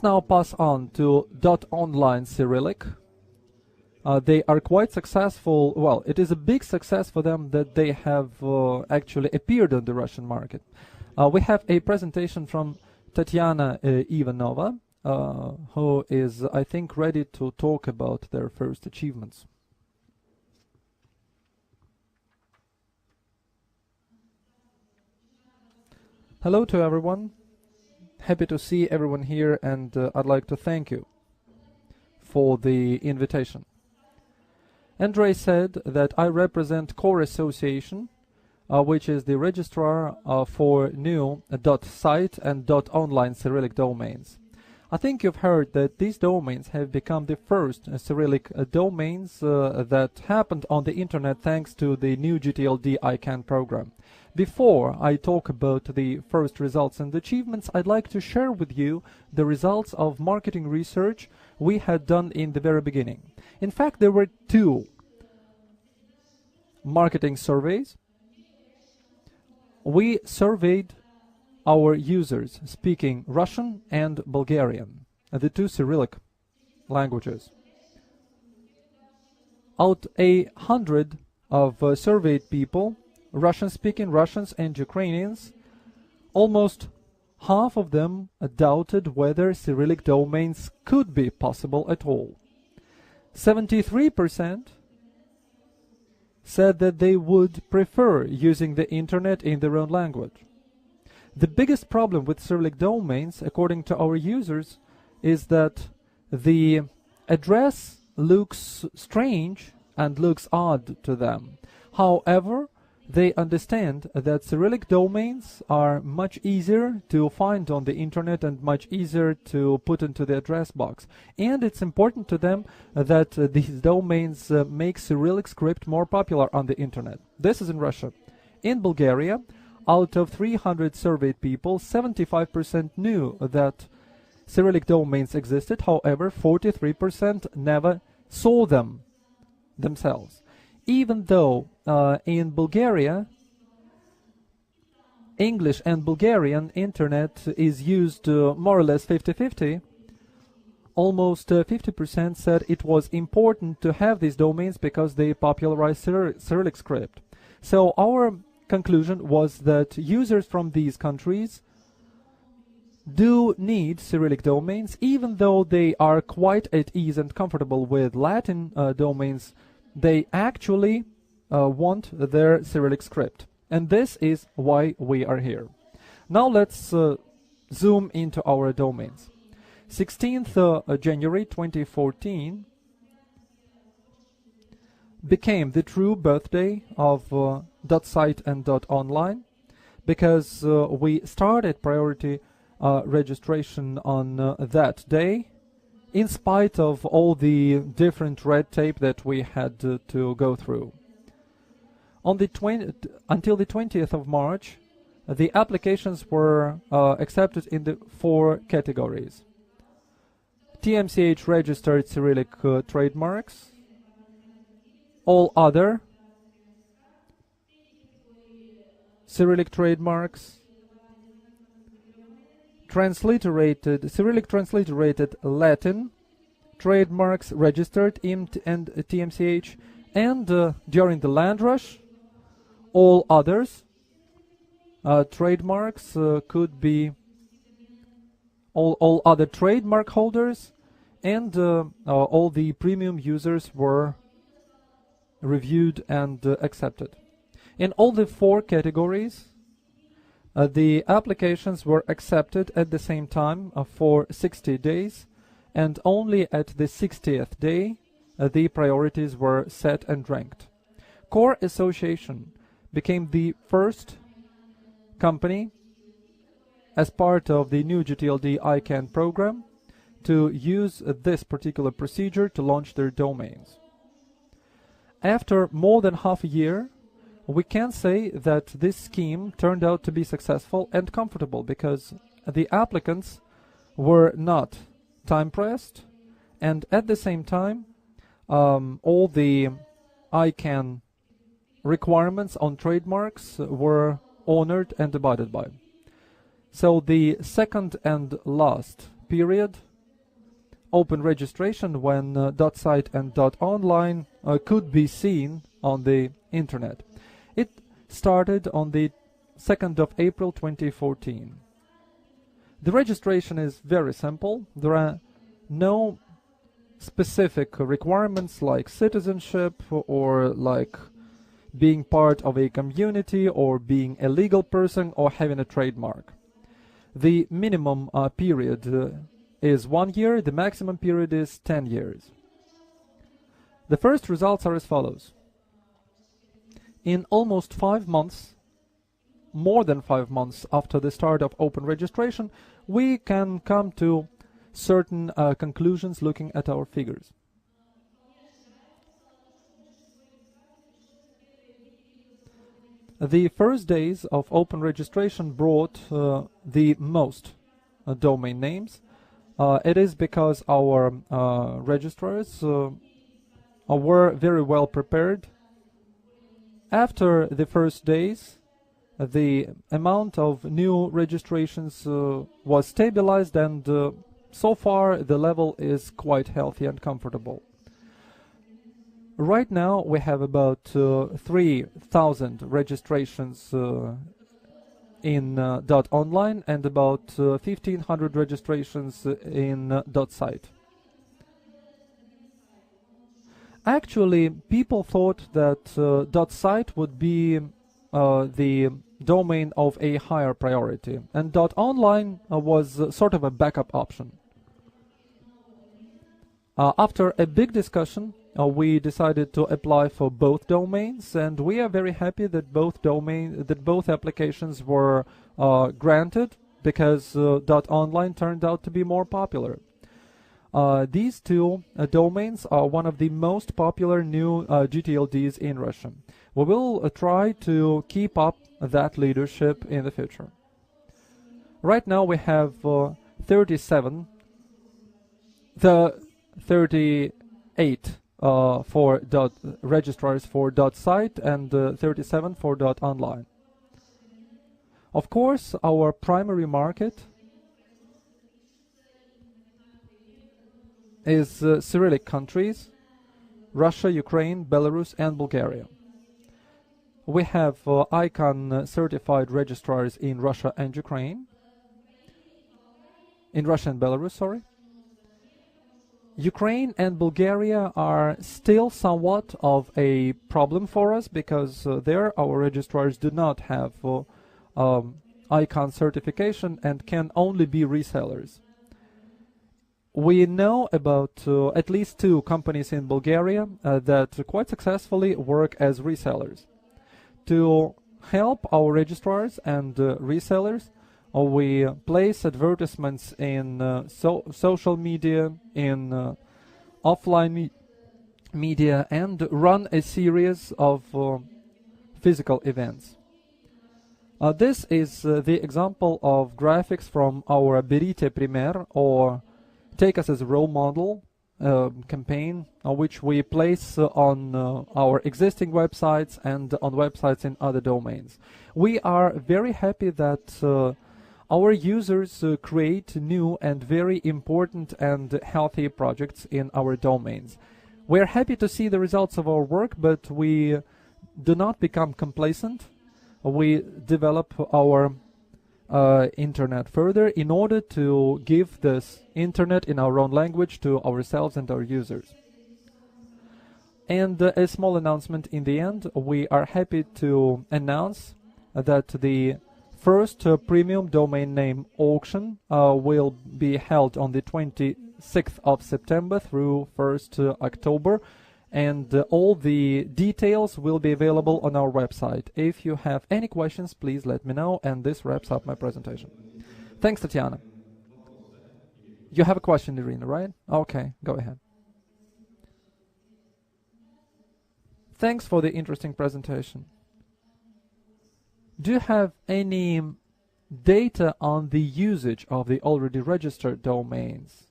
Now pass on to .online Cyrillic. They are quite successful. Well, it is a big success for them that they have actually appeared on the Russian market. We have a presentation from Tetiana Ivanova, who is, I think, ready to talk about their first achievements. Hello to everyone. Happy to see everyone here, and I'd like to thank you for the invitation. Andrei said that I represent Core Association, which is the registrar for new .site and .online Cyrillic domains. I think you've heard that these domains have become the first Cyrillic domains that happened on the internet thanks to the new ccTLD ICANN program. Before I talk about the first results and achievements, I'd like to share with you the results of marketing research we had done in the very beginning. In fact, there were two marketing surveys. We surveyed our users speaking Russian and Bulgarian, the two Cyrillic languages. Out 100 of surveyed people, Russian-speaking Russians and Ukrainians, almost half of them doubted whether Cyrillic domains could be possible at all. 73% said that they would prefer using the internet in their own language. The biggest problem with Cyrillic domains, according to our users, is that the address looks strange and looks odd to them. However, they understand that Cyrillic domains are much easier to find on the internet and much easier to put into the address box. And it's important to them that these domains make Cyrillic script more popular on the internet. This is in Russia. In Bulgaria, out of 300 surveyed people, 75% knew that Cyrillic domains existed. However, 43% never saw them themselves. Even though in Bulgaria, English and Bulgarian internet is used more or less 50-50, almost 50% said it was important to have these domains because they popularize Cyrillic script. So our conclusion was that users from these countries do need Cyrillic domains, even though they are quite at ease and comfortable with Latin domains. They actually want their Cyrillic script. And this is why we are here. Now let's zoom into our domains. 16th January 2014 became the true birthday of .site and .online, because we started priority registration on that day, in spite of all the different red tape that we had to go through. On the until the 20th of March, the applications were accepted in the 4 categories: TMCH registered Cyrillic trademarks, all other Cyrillic trademarks, Cyrillic transliterated Latin trademarks registered in and TMCH, and during the land rush, all others trademarks could be all other trademark holders, and all the premium users were reviewed and accepted. In all the 4 categories, the applications were accepted at the same time for 60 days, and only at the 60th day the priorities were set and ranked. Core Association became the first company as part of the new ccTLD ICANN program to use this particular procedure to launch their domains. After more than half a year, we can say that this scheme turned out to be successful and comfortable, because the applicants were not time-pressed, and at the same time all the ICANN requirements on trademarks were honored and abided by. So the second and last period open registration when .site and .online could be seen on the internet. It started on the 2nd of April 2014. The registration is very simple. There are no specific requirements like citizenship or like being part of a community or being a legal person or having a trademark. The minimum period is 1 year, the maximum period is 10 years. The first results are as follows. In almost 5 months, more than 5 months after the start of open registration, we can come to certain conclusions looking at our figures. The first days of open registration brought the most domain names. It is because our registrars were very well prepared. After the first days, the amount of new registrations was stabilized, and so far the level is quite healthy and comfortable. Right now we have about 3,000 registrations in .online and about 1,500 registrations in .site. Actually, people thought that .site would be the domain of a higher priority, and .online was sort of a backup option. After a big discussion, we decided to apply for both domains, and we are very happy that both applications were granted, because .online turned out to be more popular. These two domains are one of the most popular new gTLDs in Russia. We will try to keep up that leadership in the future. Right now we have 38 for registrars for .site and 37 for .online. Of course, our primary market is Cyrillic countries: Russia, Ukraine, Belarus, and Bulgaria. We have ICANN certified registrars in Russia and Ukraine. In Russia and Belarus, sorry. Ukraine and Bulgaria are still somewhat of a problem for us, because there our registrars do not have ICANN certification and can only be resellers. We know about at least 2 companies in Bulgaria that quite successfully work as resellers. To help our registrars and resellers, we place advertisements in social media, in offline media, and run a series of physical events. This is the example of graphics from our Berite Primer, or Take Us as a Role Model campaign, which we place on our existing websites and on websites in other domains. We are very happy that our users create new and very important and healthy projects in our domains. We're happy to see the results of our work, but we do not become complacent. We develop our internet further in order to give this internet in our own language to ourselves and our users. And a small announcement in the end: we are happy to announce that the first premium domain name auction will be held on the 26th of September through 1st October, and all the details will be available on our website. If you have any questions, please let me know, and this wraps up my presentation. Thanks, Tetiana. You have a question, Irina, right? Okay, go ahead. Thanks for the interesting presentation. Do you have any data on the usage of the already registered domains?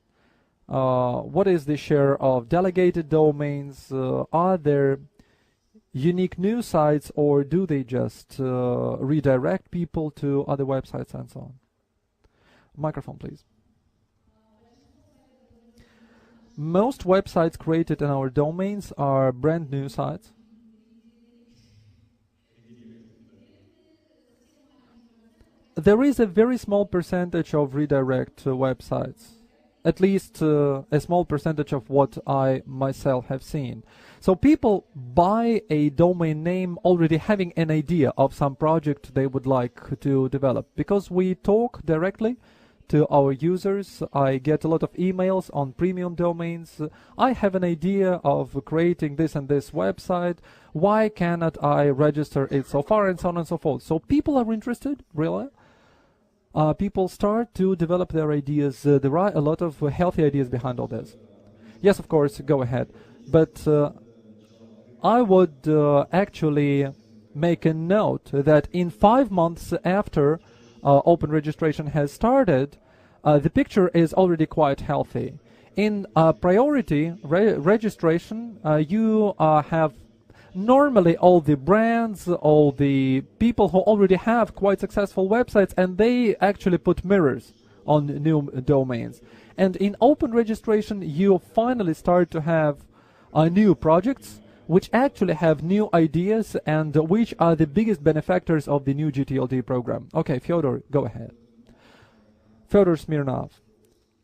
What is the share of delegated domains? Are there unique news sites, or do they just redirect people to other websites and so on? Microphone, please. Most websites created in our domains are brand new sites. There is a very small percentage of redirect websites, at least a small percentage of what I myself have seen. So people buy a domain name already having an idea of some project they would like to develop. Because we talk directly to our users, I get a lot of emails on premium domains. I have an idea of creating this and this website. Why cannot I register it so far, and so on and so forth. So people are interested, really. People start to develop their ideas. There are a lot of healthy ideas behind all this. Yes, of course, go ahead. But I would actually make a note that in 5 months after open registration has started, the picture is already quite healthy. In priority registration, you have normally all the brands, all the people who already have quite successful websites, and they actually put mirrors on new domains. And in open registration, you finally start to have new projects which actually have new ideas and which are the biggest benefactors of the new ccTLD program. Okay, Fyodor, go ahead. Fyodor Smirnov.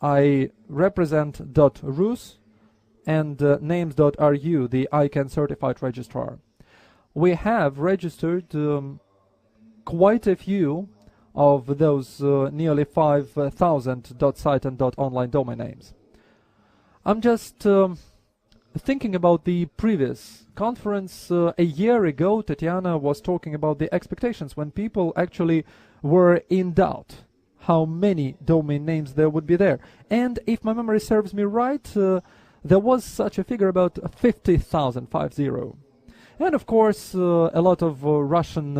I represent .rus and names.ru, the ICANN certified registrar. We have registered quite a few of those nearly 5,000 .site and .online domain names. I'm just thinking about the previous conference. A year ago, Tetiana was talking about the expectations when people actually were in doubt how many domain names there would be there. And if my memory serves me right, there was such a figure about 50,000, 50. And of course, a lot of Russian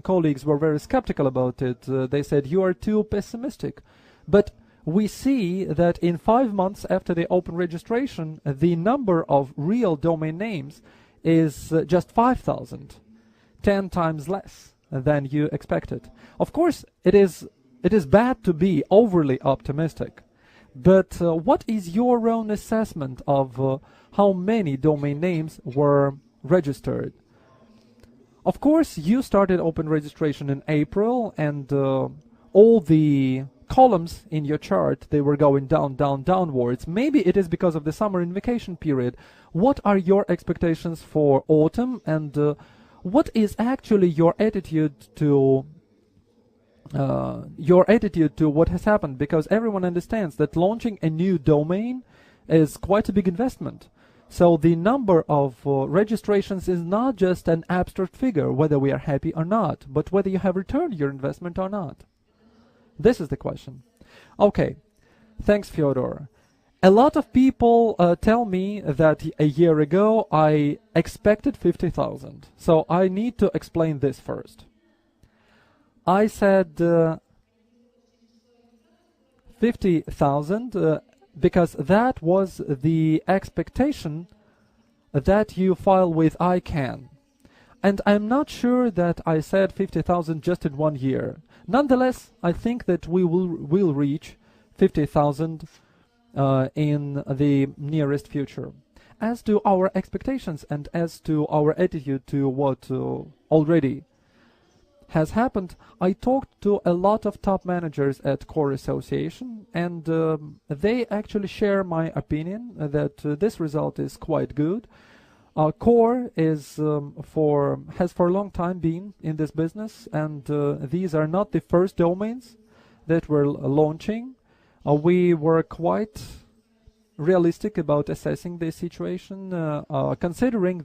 colleagues were very skeptical about it. They said, "You are too pessimistic." But we see that in 5 months after the open registration, the number of real domain names is just 5,000, 10 times less than you expected. Of course, it is bad to be overly optimistic. But what is your own assessment of how many domain names were registered? Of course, you started open registration in April, and all the columns in your chart, they were going down, downwards. Maybe it is because of the summer and vacation period. What are your expectations for autumn, and what is actually your attitude to what has happened? Because everyone understands that launching a new domain is quite a big investment. So the number of registrations is not just an abstract figure, whether we are happy or not, but whether you have returned your investment or not. This is the question. Okay, thanks, Fyodor. A lot of people tell me that a year ago I expected 50,000. So I need to explain this first. I said 50,000 because that was the expectation that you file with ICANN. And I'm not sure that I said 50,000 just in 1 year. Nonetheless, I think that we will reach 50,000 in the nearest future. As to our expectations and as to our attitude to what already has happened, I talked to a lot of top managers at Core Association, and they actually share my opinion that this result is quite good. Core is has for a long time been in this business, and these are not the first domains that we're launching. We were quite realistic about assessing the situation, considering